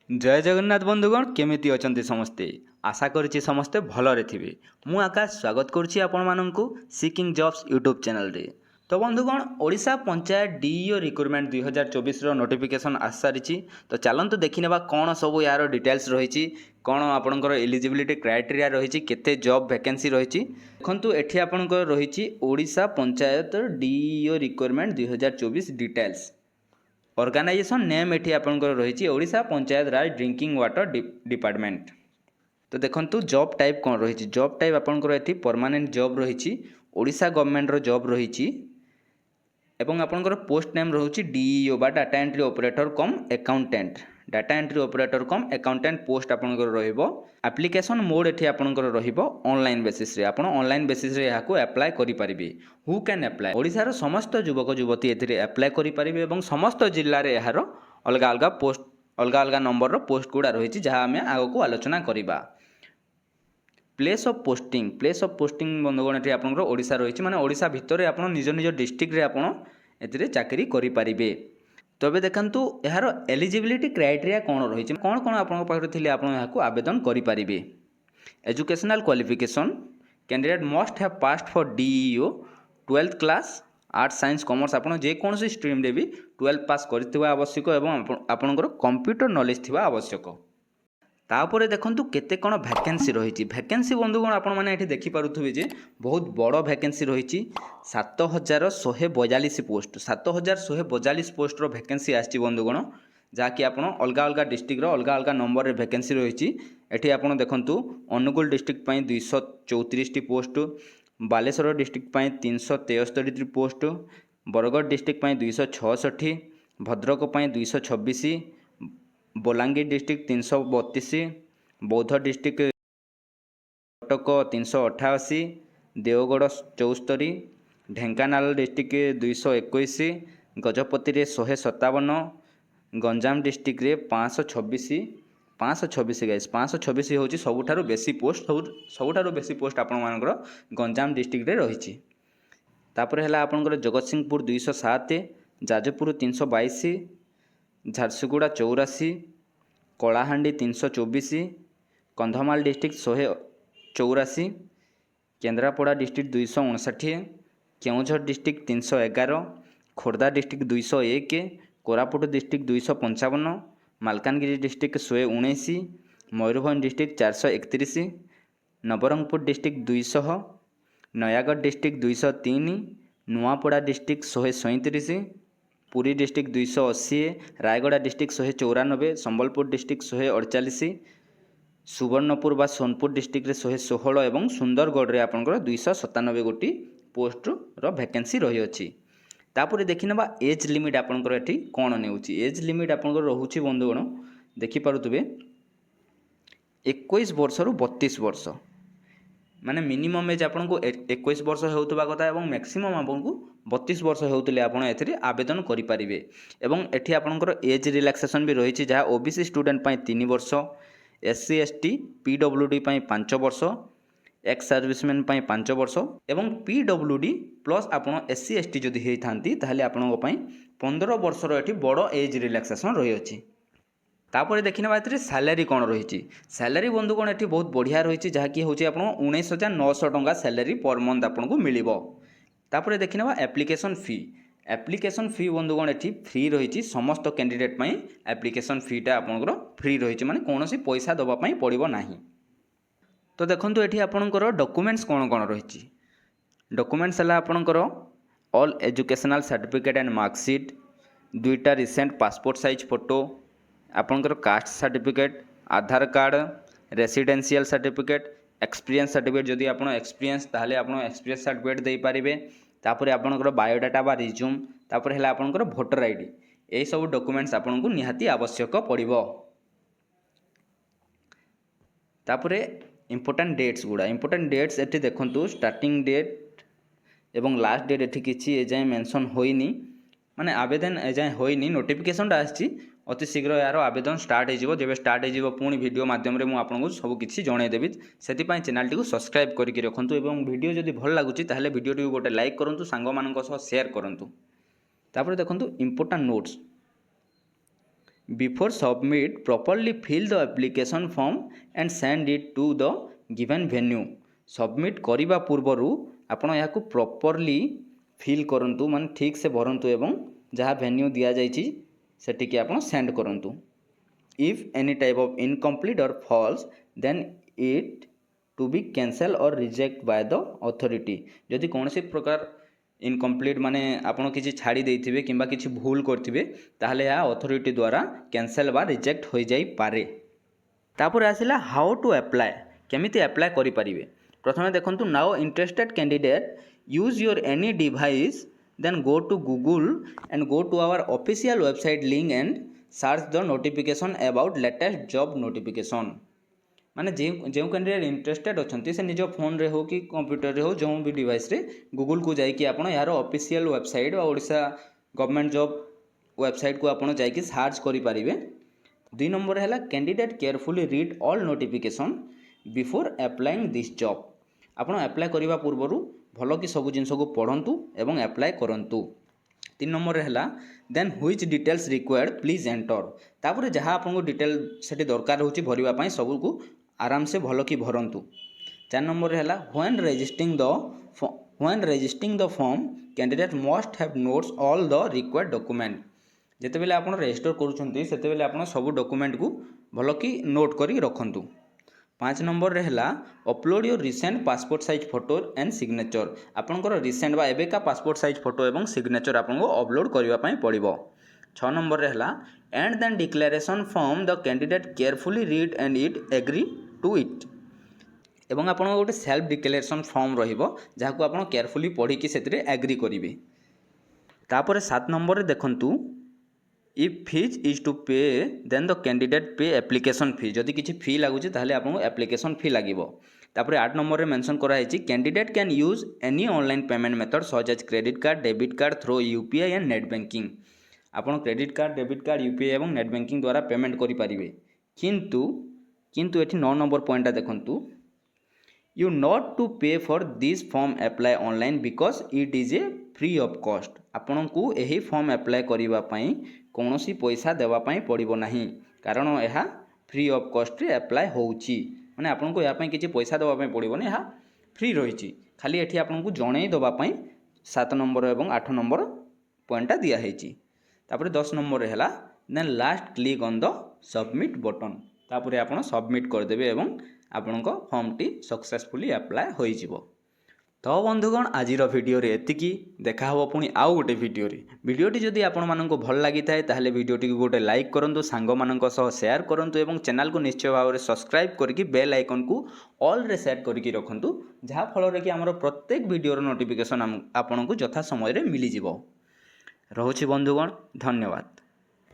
जय जगन्नाथ बंधुगण केमिति अछंती समस्ते आशा करिछि समस्ते भलरे थिबे। मु आकाश स्वागत करुछि आपण माननकु सीकिंग जॉब्स यूट्यूब चैनल रे। तो बंधुगण ओडिशा पंचायत डीईओ रिक्रुटमेंट 2024 रो नोटिफिकेशन आस सारिछि। तो चलंतु देखिनेबा कोन सब यार डिटेल्स रहिछि, कोन आपनकर एलिजिबिलिटी क्राइटेरिया रहिछि, केते जॉब वैकेंसी रहिछि। देखंतु एठी आपनकर रहिछि Odisha panchayat DEO recruitment 2024 details. Organization name एठी आपनकर रहिछि Odisha panchayat Raj drinking water department. तो देखंतु जॉब टाइप कौन रहिछि। जॉब टाइप आपनकर एठी परमानेंट जॉब रहिछि, ओडिशा गवर्नमेंट रो जॉब रहिछि एवं आपनकर पोस्ट नेम रहुछि डीईओ बा डाटा एंट्री ऑपरेटर कम अकाउंटेंट। डाटा एंट्री ऑपरेटर कम अकाउंटेंट पोस्ट आपनकर रहिबो। एप्लिकेशन मोड एठी आपनकर रहिबो ऑनलाइन बेसिस रे। आपण ऑनलाइन बेसिस रे याको अप्लाई करि परिबे। Who can apply? ओडिसा रो समस्त युवक युवती एथिरे अप्लाई करि परिबे एवं समस्त जिल्ला रे यार अलगा अलगा पोस्ट अलगा अलगा नंबर रो पोस्ट गुडा रहिछि जहा हमें आगको आलोचना करिबा। प्लेस ऑफ पोस्टिंग बंधुगण एठी आपनकर ओडिशा रहिछि, माने ओडिशा भितर आपण निज निज डिस्ट्रिक्ट रे आपण एथिरे चाकरी करि परिबे। तबे देखंतु यार एलिजिबिलिटी क्राइटेरिया कोन रहिछि, कोन कोन आपन पाखरे थिले आपण याको आवेदन करि परिबे। Educational qualification candidate must have passed for DEO 12th class arts science commerce. आपण जे कोनसी स्ट्रीम रे भी 12th पास करथिबा आवश्यक एवं आपनकर कंप्यूटर नॉलेज थिबा आवश्यक। तापर देखंतु केते कोन वैकेंसी रहिछि। वैकेंसी बंधुगण आपण माने एठी देखि पारुथुबे जे बहुत बड़ वैकेंसी रहिछि। 7142 पोस्ट 7142 पोस्ट रो वैकेंसी आछि बंधुगण, जाकि आपण अलगा अलगा डिस्ट्रिक्ट रो अलगा अलगा नंबर रे वैकेंसी रहिछि। एठी आपण देखंतु अनुगुल डिस्ट्रिक्ट पई 234 टी पोस्ट, बालेश्वर डिस्ट्रिक्ट पई 373 टी पोस्ट, बरगढ़ डिस्ट्रिक्ट पई 266, भद्रक पई 226, बलांगीर डिस्ट्रिक्ट 332, बौद्ध डिस्ट्रिक्ट कटक 388, देवगढ़ 74, ढेंकानाल डिस्ट्रिक्ट 221, गजपति रे 157, गंजाम डिस्ट्रिक्ट रे 526 गाइस 526 होची सबुठारु बेसी पोस्ट। सबुठारु बेसी पोस्ट आपण मानकर गंजाम डिस्ट्रिक्ट रे रहिछि। तापर हला आपनकर Jagatsinghpur 207, Jajpur 322, Jharsuguda 84, Kalahandi 324, Kandhamal district 184, Kendrapara district 259, Keonjhar district 311, Khordha district 201, Koraput district 255, Malkangiri district 119, Mayurbhanj district 431, Nabarangpur district 200, Nayagarh district 203, Nuapada district 137, Puri district 280, Rayagada district 194, Sambalpur district 148, Subarnapur बा सोनपुर डिस्ट्रिक्ट रे 116 एवं सुंदरगढ़ रे आपनकर 297 गोटी पोस्ट रो वैकेंसी रही अछि। तापर देखिनबा एज लिमिट आपनकर एठी कोन नेउछि। एज लिमिट आपनकर रहउछि बंधुगण देखि पारुतबे 21 वर्ष रु 32 वर्ष, माने मिनिमम एज आपन को 21 वर्ष हेउतबा कथा एवं मैक्सिमम आपन को 32 वर्ष हेउतले आपन एथिरे आवेदन करि परिबे। एवं एठी आपनकर एज रिलैक्सेशन भी रहिछि, जहा ओबीसी स्टूडेंट पई 3 वर्ष, एससी एसटी पीडब्ल्यूडी पई 5 वर्ष, एक्स सर्विसमैन पई 5 वर्ष एवं पीडब्ल्यूडी प्लस आपन एससी एसटी जदि हेइ थांती ताहले आपन पई 15 वर्ष रो एठी बड़ एज रिलैक्सेशन रहि अछि। तापर देखिना बात सैलरी कौन रही। सैलरी बंधुगण एठी बहुत बढ़िया रही, जहाँकि हूँ आप 19,900 टंका सैलरी पर मंथ आपको मिल। तापर देखिना बा एप्लिकेशन फी बंधुगण एठी फ्री रही। समस्त कैंडिडेट पई एप्लिकेशन फीटा आपनकर फ्री रही, माने कौन पैसा दवाई पड़ो ना। तो देखो ये आपनकर डॉक्यूमेंट्स कौन कौन रही। डॉक्यूमेंट्स है आपनकर all educational certificate and marksheet, 2टा रिसेंट पासपोर्ट साइज फोटो, आपनकर caste certificate, Aadhaar card, residential certificate, experience certificate जदि आपन एक्सपीरियंस ताहले आपन एक्सपीरियंस सर्टिफिकेट दे पारिबे। तापर आपनकर बायोडाटा बा रिज्यूम, तापर हैला आपनकर वोटर आईडी, एई सब डॉक्यूमेंट्स आपन को निहाती आवश्यक पड़िबो। तापर इंपोर्टेंट डेट्स गुड़ा इंपोर्टेंट डेट्स एठी देखंतु स्टार्टिंग डेट एवं लास्ट डेट एठी किछि एजाय मेंशन होइनी, माने आवेदन एजाय होइनी। नोटिफिकेशन आछि अति शीघ्र यार आवेदन स्टार्ट हो जब स्टार्ट हो पुणी वीडियो माध्यम रे मु आपको सब किछि जनईदेवी। से चैनल टी सब्सक्राइब करके रखुँ एवं वीडियो जदि भल लगुच ताहले वीडियो टी गोटे लाइक करूँ, सांग मानक सह शेयर करूँ। तापर देखंतु important notes Before submit, properly fill the application form and send it to the given venue. Submit କରିବା ପୂର୍ବରୁ ଆପଣ ଏହାକୁ ପ୍ରପରଲି ଫିଲ୍ କରନ୍ତୁ, ମାନେ ଠିକ୍ ସେ ଭରନ୍ତୁ ଏବଂ ଯାହା ଭେନ୍ୟୁ ଦିଆଯାଇଛି ସେଠିକି ଆପଣ ସେଣ୍ଡ କରନ୍ତୁ। If any type of incomplete or false, then it to be cancel or reject by the authority. ଯଦି କୌଣସି ପ୍ରକାର इनकम्प्लीट माने आपण किसी छाड़ी देथिबे किंबा किसी भूल करथिबे ताहले या अथॉरिटी द्वारा कैंसल बा रिजेक्ट हो जाई पारे। तापर आसिला हाउ टू अप्लाई, केमिति अप्लाई करि परिबे। प्रथमे देखंतु now interested candidate use your any device then go to Google and go to our official website link and search the notification about latest job notification. माने जो कैंडिडेट इंटरेस्टेड अच्छा से निज फोन रे हो कि कंप्यूटर रे हो जो भी डिवाइस रे गूगल को जाकि आपण यार ऑफिशियल वेबसाइट और ओडिशा गवर्नमेंट जॉब वेबसाइट को आपण जाकि सर्च करि परिबे। 2 नंबर है candidate carefully read all notification before applying this job. आपण अप्लाई करबा पूर्व भल कि सब जिनस को पढ़ंतु एवं अप्लाई करंतु। 3 नंबर है then which details required please enter. तापर जहाँ आपको डिटेल से दरकार होची भरिबा पई सब को आराम से भल कि भरंतु। 4 नंबर है when registering the form candidate must have notes all the required document. जेते बेले आपण रजिस्टर करूछंती सेते बेले आपण सब डॉक्यूमेंट को भल कि नोट करी रखंतु। 5 नंबर रे है upload your recent passport size photo and signature. आपंकर रिसेंट बा एबेका पासपोर्ट साइज फोटो एवं सिग्नेचर आपको अपलोड करने पड़ो। 6 नंबर रे है and then declaration form the candidate carefully read and it agree to it. एवं आप गोटे सेल्फ डिक्लेरेशन फॉर्म रहिबो जहां आप केयरफुली पढ़ी से एग्री करेंगे। तापर 7 नंबर रे देखंतु इफ फीज इज टू पे देन द कैंडिडेट पे एप्लिकेशन फी। जदि किसी फी लगुच ताहले आपको एप्लिकेशन फी लगिबो। तापर 8 नंबर रे मेंशन कराई candidate can use any online payment method such as credit card debit card through UPI and net banking. आपन credit card debit card UPI एवं नेट बैंकिंग द्वारा पेमेंट करि परिबे। किंतु एठी 9 नंबर पॉइंटा देखंतु you not to pay for this form apply online because it is a free of cost. आपन को यही फॉर्म अप्लाई करबा पई कौनसी पैसा देवा पई पड़िबो नाही, कारण यह फ्री ऑफ कॉस्ट रे अप्लाई होउची। माने आपन को या पई किछि पैसा देवा पई पड़िबो नै, यह फ्री रहिची। खाली एठी आपन को जणै देवा पई 7 नंबर एवं 8 नंबर पॉइंटा दिया हेची। तापर 10 नंबर रे हला then last click on the submit button. तापर आपन सबमिट कर देबे एवं आपनको फॉर्म टी सक्सेसफुली अप्लाई होई जिवो। तो बंधुगण आज भिडियो एतिकी देखा हो पुणी आउ गोटे भिडियोटी जदि आपण मानक भल लगी थाए ताहले भिडियोटी को गोटे लाइक करंतु, सांग मानक सह शेयर करंतु एवं चैनल को निश्चय भाव में सब्सक्राइब करके बेल आइकन को ऑल रे सेट करके रखंतु, जहाँ फल कि आमर प्रत्येक भिडियोर नोटिफिकेशन आपन को यथा समय रे मिली जिवो। रहुछि बंधुगण, धन्यवाद।